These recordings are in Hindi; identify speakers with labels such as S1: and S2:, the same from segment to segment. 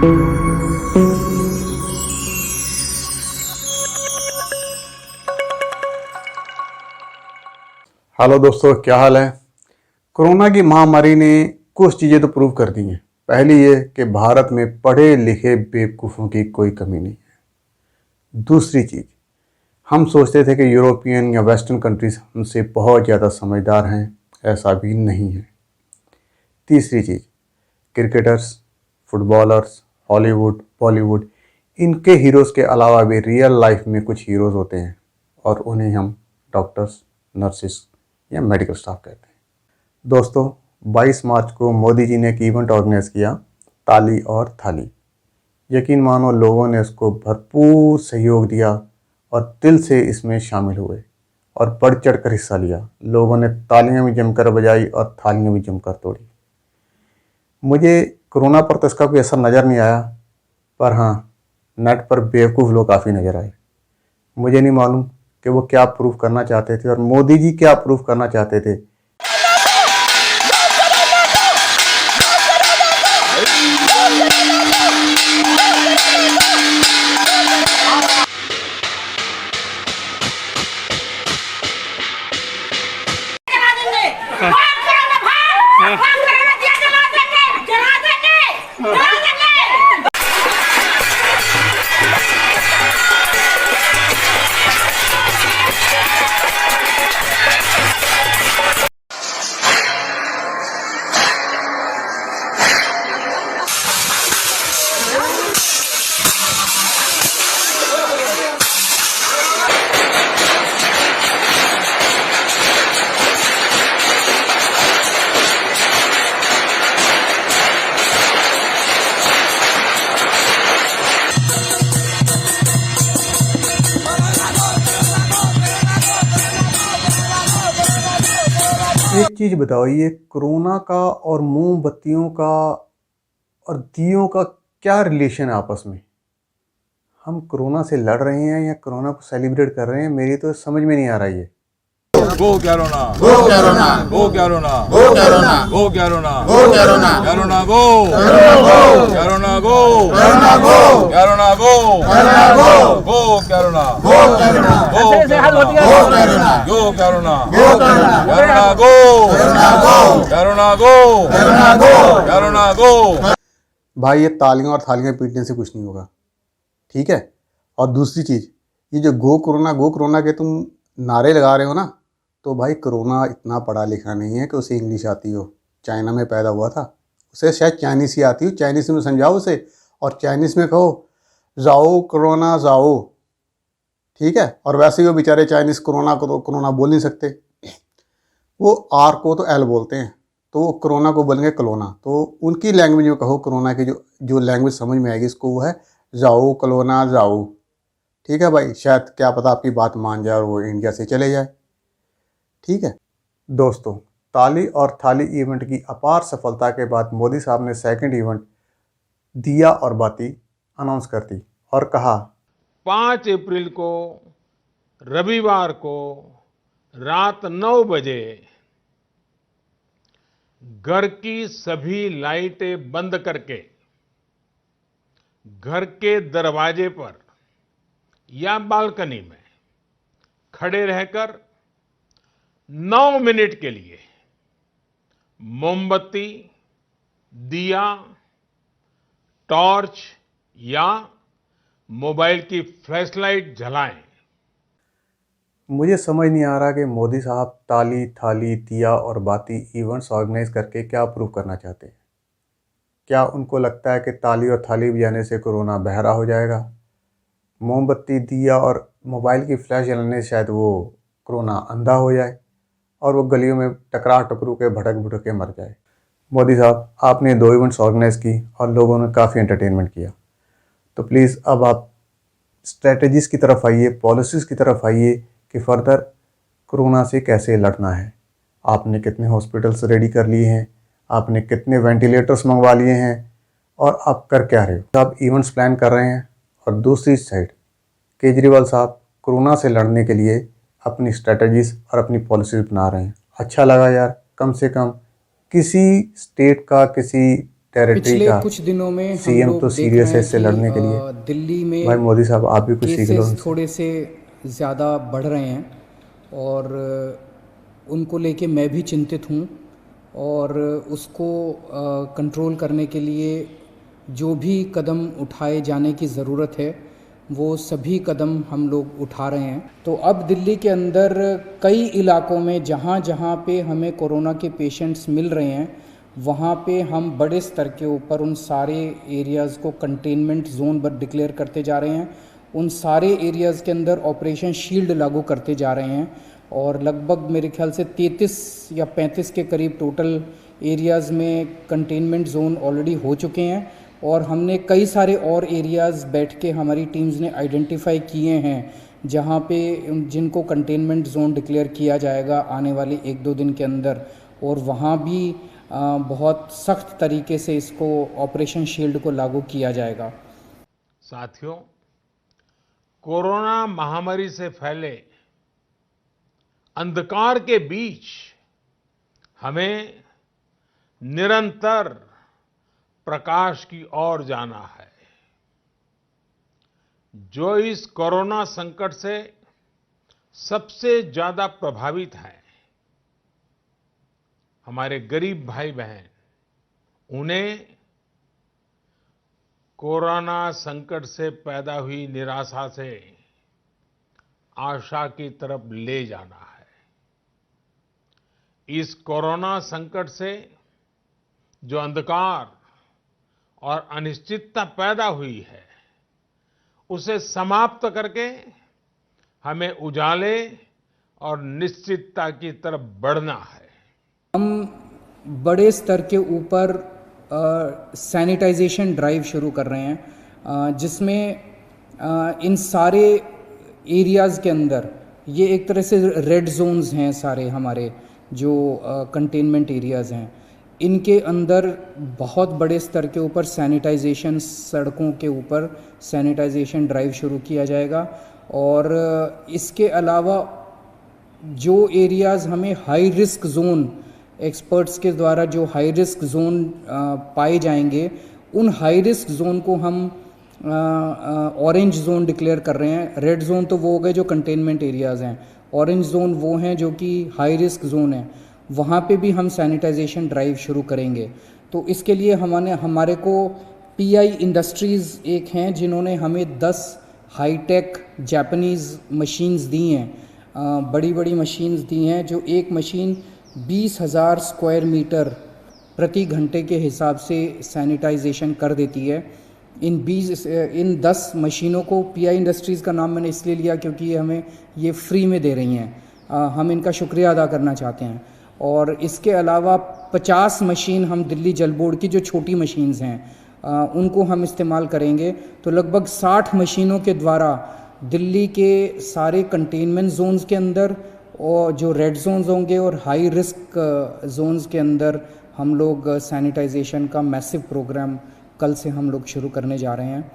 S1: हेलो दोस्तों, क्या हाल है। कोरोना की महामारी ने कुछ चीज़ें तो प्रूव कर दी हैं। पहली ये कि भारत में पढ़े लिखे बेवकूफ़ों की कोई कमी नहीं है। दूसरी चीज़, हम सोचते थे कि यूरोपियन या वेस्टर्न कंट्रीज हमसे बहुत ज़्यादा समझदार हैं, ऐसा भी नहीं है। तीसरी चीज़, क्रिकेटर्स, फुटबॉलर्स, हॉलीवुड, बॉलीवुड, इनके हीरोज़ के अलावा भी रियल लाइफ में कुछ हीरोज़ होते हैं और उन्हें हम डॉक्टर्स, नर्सिस या मेडिकल स्टाफ कहते हैं। दोस्तों, 22 मार्च को मोदी जी ने एक इवेंट ऑर्गेनाइज किया, ताली और थाली। यकीन मानो लोगों ने उसको भरपूर सहयोग दिया और दिल से इसमें शामिल हुए और बढ़ चढ़ कर हिस्सा लिया। लोगों ने तालियां भी जमकर बजाई और थालियां भी जमकर तोड़ी। मुझे कोरोना पर तो इसका कोई असर नज़र नहीं आया, पर हाँ, नेट पर बेवकूफ़ लोग काफ़ी नज़र आए। मुझे नहीं मालूम कि वो क्या प्रूफ करना चाहते थे और मोदी जी क्या प्रूफ करना चाहते थे। एक चीज़ बताओ, ये कोरोना का और मोमबत्तियों का और दियों का क्या रिलेशन है आपस में। हम कोरोना से लड़ रहे हैं या कोरोना को सेलिब्रेट कर रहे हैं, मेरी तो समझ में नहीं आ रहा है ये।
S2: गो कोरोना, गो कोरोना, गो कोरोना, गो कोरोना, गो कोरोना, गो कोरोना, कोरोना गो, कोरोना गो, कोरोना गो, कोरोना गो, कोरोना गो, गो कोरोना, गो कोरोना, गो कोरोना, गो कोरोना, गो कोरोना, कोरोना गो, कोरोना गो, कोरोना गो, कोरोना गो।
S1: भाई, ये तालियां और थालियां पीटने से कुछ नहीं होगा, ठीक है। और दूसरी चीज़, ये जो गो कोरोना के तुम नारे लगा रहे हो ना, तो भाई कोरोना इतना पढ़ा लिखा नहीं है कि उसे इंग्लिश आती हो। चाइना में पैदा हुआ था, उसे शायद चाइनीस ही आती हो। चाइनीस में समझाओ उसे और चाइनीस में कहो जाओ कोरोना जाओ, ठीक है। और वैसे ही वो बेचारे चाइनीस कोरोना को तो कोरोना बोल नहीं सकते, वो आर को तो एल बोलते हैं, तो वो कोरोना को बोलेंगे कलोना। तो उनकी लैंग्वेज में कहो, कोरोना की जो लैंग्वेज समझ में आएगी इसको, वो है जाओ कलोना जाओ, ठीक है भाई। शायद क्या पता आपकी बात मान जाए और वो इंडिया से चले जाए, ठीक है। दोस्तों, ताली और थाली इवेंट की अपार सफलता के बाद मोदी साहब ने सेकंड इवेंट दिया और बाती अनाउंस कर दी और कहा
S3: 5 अप्रैल को रविवार को रात 9 बजे घर की सभी लाइटें बंद करके घर के दरवाजे पर या बालकनी में खड़े रहकर 9 मिनट के लिए मोमबत्ती, दिया, टॉर्च या मोबाइल की फ्लैशलाइट जलाएं।
S1: मुझे समझ नहीं आ रहा कि मोदी साहब ताली थाली दिया और बाती इवेंट्स ऑर्गेनाइज करके क्या प्रूव करना चाहते हैं। क्या उनको लगता है कि ताली और थाली बजाने से कोरोना बहरा हो जाएगा? मोमबत्ती, दिया और मोबाइल की फ्लैश जलाने से शायद वो कोरोना अंधा हो जाए और वो गलियों में टकरा टकरू के भटक भुटक के मर जाए। मोदी साहब, आपने 2 इवेंट्स ऑर्गेनाइज की और लोगों ने काफ़ी एंटरटेनमेंट किया, तो प्लीज़ अब आप स्ट्रेटजीज़ की तरफ आइए, पॉलिसीज़ की तरफ आइए कि फर्दर कोरोना से कैसे लड़ना है। आपने कितने हॉस्पिटल्स रेडी कर लिए हैं, आपने कितने वेंटिलेटर्स मंगवा लिए हैं और आप कर क्या रहे हो। आप इवेंट्स प्लान कर रहे हैं और दूसरी साइड केजरीवाल साहब कोरोना से लड़ने के लिए अपनी स्ट्रेटजीज़ और अपनी पॉलिसीज़ बना रहे हैं। अच्छा लगा यार, कम से कम किसी स्टेट का, किसी टेरिटरी
S4: पिछले
S1: का
S4: कुछ दिनों में हम
S1: सीएम
S4: लोग
S1: तो
S4: देख
S1: सीरियस
S4: रहे
S1: है
S4: हैं
S1: इससे
S4: कि
S1: लड़ने के लिए।
S4: दिल्ली में
S1: भाई मोदी साहब आप भी कुछ सीख लो
S4: केसेस
S1: उनसे।
S4: थोड़े से ज़्यादा बढ़ रहे हैं और उनको लेके मैं भी चिंतित हूँ और उसको कंट्रोल करने के लिए जो भी कदम उठाए जाने की ज़रूरत है वो सभी कदम हम लोग उठा रहे हैं। तो अब दिल्ली के अंदर कई इलाकों में जहाँ जहाँ पे हमें कोरोना के पेशेंट्स मिल रहे हैं वहाँ पे हम बड़े स्तर के ऊपर उन सारे एरियाज़ को कंटेनमेंट जोन पर डिक्लेयर करते जा रहे हैं। उन सारे एरियाज़ के अंदर ऑपरेशन शील्ड लागू करते जा रहे हैं और लगभग मेरे ख्याल से 33 या 35 के करीब टोटल एरियाज़ में कंटेनमेंट जोन ऑलरेडी हो चुके हैं और हमने कई सारे और एरियाज़ बैठ के हमारी टीम्स ने आइडेंटिफाई किए हैं जहाँ पे जिनको कंटेनमेंट जोन डिक्लेयर किया जाएगा आने वाले 1-2 दिन के अंदर और वहाँ भी बहुत सख्त तरीके से इसको ऑपरेशन शील्ड को लागू किया जाएगा।
S3: साथियों, कोरोना महामारी से फैले अंधकार के बीच हमें निरंतर प्रकाश की ओर जाना है। जो इस कोरोना संकट से सबसे ज्यादा प्रभावित हैं, हमारे गरीब भाई बहन, उन्हें कोरोना संकट से पैदा हुई निराशा से आशा की तरफ ले जाना है। इस कोरोना संकट से जो अंधकार और अनिश्चितता पैदा हुई है, उसे समाप्त करके हमें उजाले और निश्चितता की तरफ बढ़ना है।
S4: हम बड़े स्तर के ऊपर सैनिटाइजेशन ड्राइव शुरू कर रहे हैं जिसमें इन सारे एरियाज़ के अंदर ये एक तरह से रेड जोन्स हैं सारे हमारे जो कंटेनमेंट एरियाज़ हैं, इनके अंदर बहुत बड़े स्तर के ऊपर सैनिटाइजेशन, सड़कों के ऊपर सैनिटाइजेशन ड्राइव शुरू किया जाएगा और इसके अलावा जो एरियाज़ हमें हाई रिस्क जोन, एक्सपर्ट्स के द्वारा जो हाई रिस्क जोन पाए जाएंगे, उन हाई रिस्क जोन को हम ऑरेंज जोन डिक्लेयर कर रहे हैं। रेड जोन तो वो हो गए जो कंटेनमेंट एरियाज़ हैं, ऑरेंज जोन वो हैं जो कि हाई रिस्क जोन है, वहाँ पे भी हम सैनिटाइजेशन ड्राइव शुरू करेंगे। तो इसके लिए हमारे को पीआई इंडस्ट्रीज़ एक हैं जिन्होंने हमें 10 हाईटेक जापानीज़ मशीन्स दी हैं, बड़ी बड़ी मशीन्स दी हैं जो एक मशीन 20,000 स्क्वायर मीटर प्रति घंटे के हिसाब से सैनिटाइजेशन कर देती है। इन 10 मशीनों को पीआई इंडस्ट्रीज़ का नाम मैंने इसलिए लिया क्योंकि ये हमें ये फ्री में दे रही हैं। हम इनका शुक्रिया अदा करना चाहते हैं। और इसके अलावा 50 मशीन हम दिल्ली जल बोर्ड की जो छोटी मशीन्स हैं उनको हम इस्तेमाल करेंगे। तो लगभग 60 मशीनों के द्वारा दिल्ली के सारे कंटेनमेंट जोन्स के अंदर और जो रेड जोन्स होंगे और हाई रिस्क जोन्स के अंदर हम लोग सैनिटाइजेशन का मैसिव प्रोग्राम कल से हम लोग शुरू करने जा रहे हैं।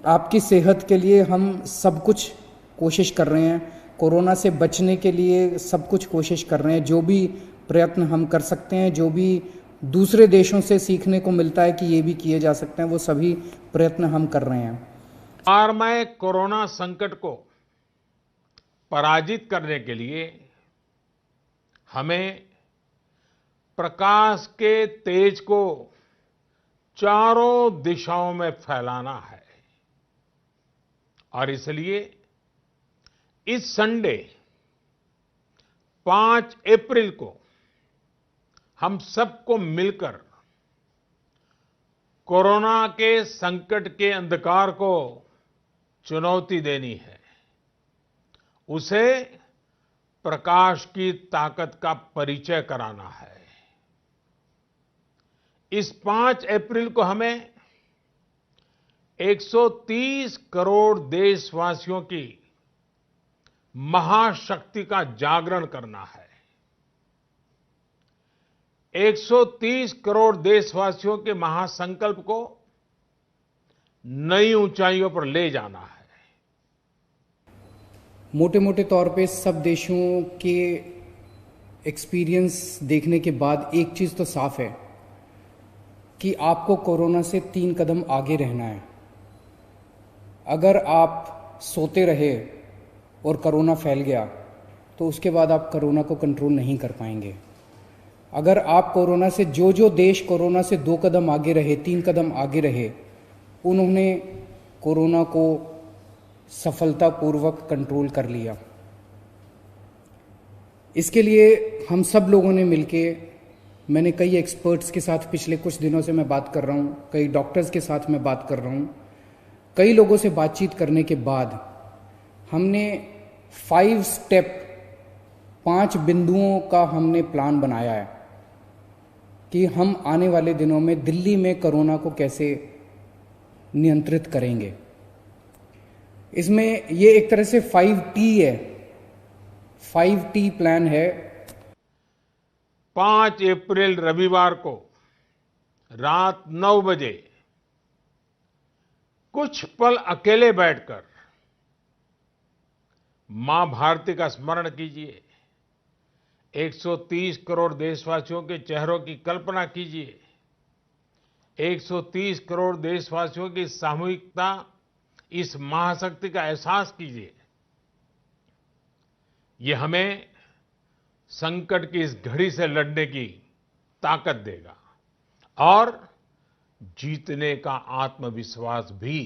S4: आपकी सेहत के लिए हम सब कुछ कोशिश कर रहे हैं, कोरोना से बचने के लिए सब कुछ कोशिश कर रहे हैं। जो भी प्रयत्न हम कर सकते हैं, जो भी दूसरे देशों से सीखने को मिलता है कि ये भी किए जा सकते हैं, वो सभी प्रयत्न हम कर रहे हैं।
S3: भारमय कोरोना संकट को पराजित करने के लिए हमें प्रकाश के तेज को चारों दिशाओं में फैलाना है और इसलिए इस संडे 5 अप्रैल को हम सबको मिलकर कोरोना के संकट के अंधकार को चुनौती देनी है, उसे प्रकाश की ताकत का परिचय कराना है। इस 5 अप्रैल को हमें 130 करोड़ देशवासियों की महाशक्ति का जागरण करना है। 130 करोड़ देशवासियों के महासंकल्प को नई ऊंचाइयों पर ले जाना है।
S4: मोटे मोटे तौर पे सब देशों के एक्सपीरियंस देखने के बाद एक चीज़ तो साफ है कि आपको कोरोना से 3 कदम आगे रहना है। अगर आप सोते रहे और कोरोना फैल गया तो उसके बाद आप कोरोना को कंट्रोल नहीं कर पाएंगे। अगर आप कोरोना से जो देश कोरोना से 2 कदम आगे रहे, 3 कदम आगे रहे, उन्होंने कोरोना को सफलतापूर्वक कंट्रोल कर लिया। इसके लिए हम सब लोगों ने मिलके, मैंने कई एक्सपर्ट्स के साथ पिछले कुछ दिनों से मैं बात कर रहा हूँ, कई डॉक्टर्स के साथ मैं बात कर रहा हूँ, कई लोगों से बातचीत करने के बाद हमने 5 स्टेप 5 बिंदुओं का हमने प्लान बनाया है कि हम आने वाले दिनों में दिल्ली में कोरोना को कैसे नियंत्रित करेंगे। इसमें ये एक तरह से 5T है, 5T प्लान है।
S3: 5 अप्रैल रविवार को रात 9 बजे कुछ पल अकेले बैठकर मां भारती का स्मरण कीजिए। 130 करोड़ देशवासियों के चेहरों की कल्पना कीजिए। 130 करोड़ देशवासियों की सामूहिकता, इस महाशक्ति का एहसास कीजिए। ये हमें संकट की इस घड़ी से लड़ने की ताकत देगा और जीतने का आत्मविश्वास भी।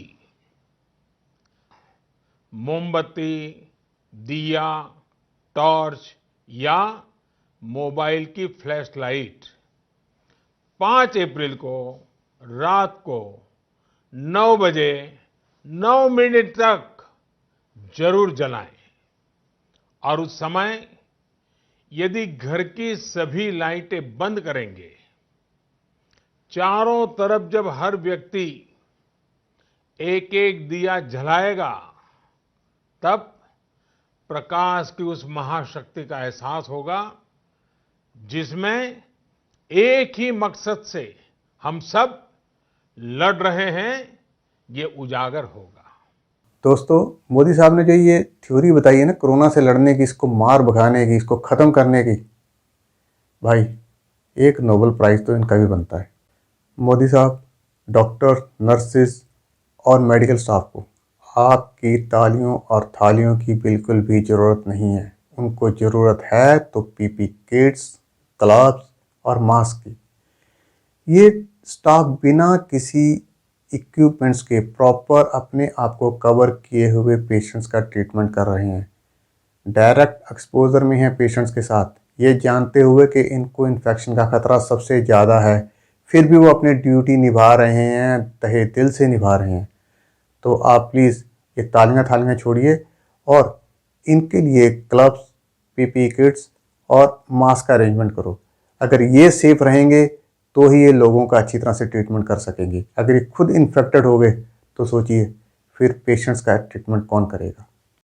S3: मोमबत्ती, दिया, टॉर्च या मोबाइल की फ्लैश लाइट 5 अप्रैल को रात को 9 बजे 9 मिनट तक जरूर जलाएं। और उस समय यदि घर की सभी लाइटें बंद करेंगे, चारों तरफ जब हर व्यक्ति एक एक दिया जलाएगा, तब प्रकाश की उस महाशक्ति का एहसास होगा जिसमें एक ही मकसद से हम सब लड़ रहे हैं, ये उजागर होगा।
S1: दोस्तों, मोदी साहब ने जो ये थ्योरी बताई है ना कोरोना से लड़ने की, इसको मार भगाने की, इसको ख़त्म करने की, भाई एक नोबेल प्राइज़ तो इनका भी बनता है। मोदी साहब, डॉक्टर, नर्सेज और मेडिकल स्टाफ को आपकी तालियों और थालियों की बिल्कुल भी ज़रूरत नहीं है। उनको ज़रूरत है तो पीपी किट्स, ग्लव्स और मास्क की। ये स्टाफ बिना किसी इक्विपमेंट्स के प्रॉपर अपने आप को कवर किए हुए पेशेंट्स का ट्रीटमेंट कर रहे हैं। डायरेक्ट एक्सपोजर में हैं पेशेंट्स के साथ, ये जानते हुए कि इनको इन्फेक्शन का खतरा सबसे ज़्यादा है, फिर भी वो अपनी ड्यूटी निभा रहे हैं, तहे दिल से निभा रहे हैं। तो आप प्लीज़ ये तालियां छोड़िए और इनके लिए ग्लव्स, पीपी किट्स और मास्क का अरेंजमेंट करो। अगर ये सेफ रहेंगे तो ही ये लोगों का अच्छी तरह से ट्रीटमेंट कर सकेंगे। अगर ये खुद इन्फेक्टेड हो गए तो सोचिए फिर पेशेंट्स का ट्रीटमेंट कौन करेगा।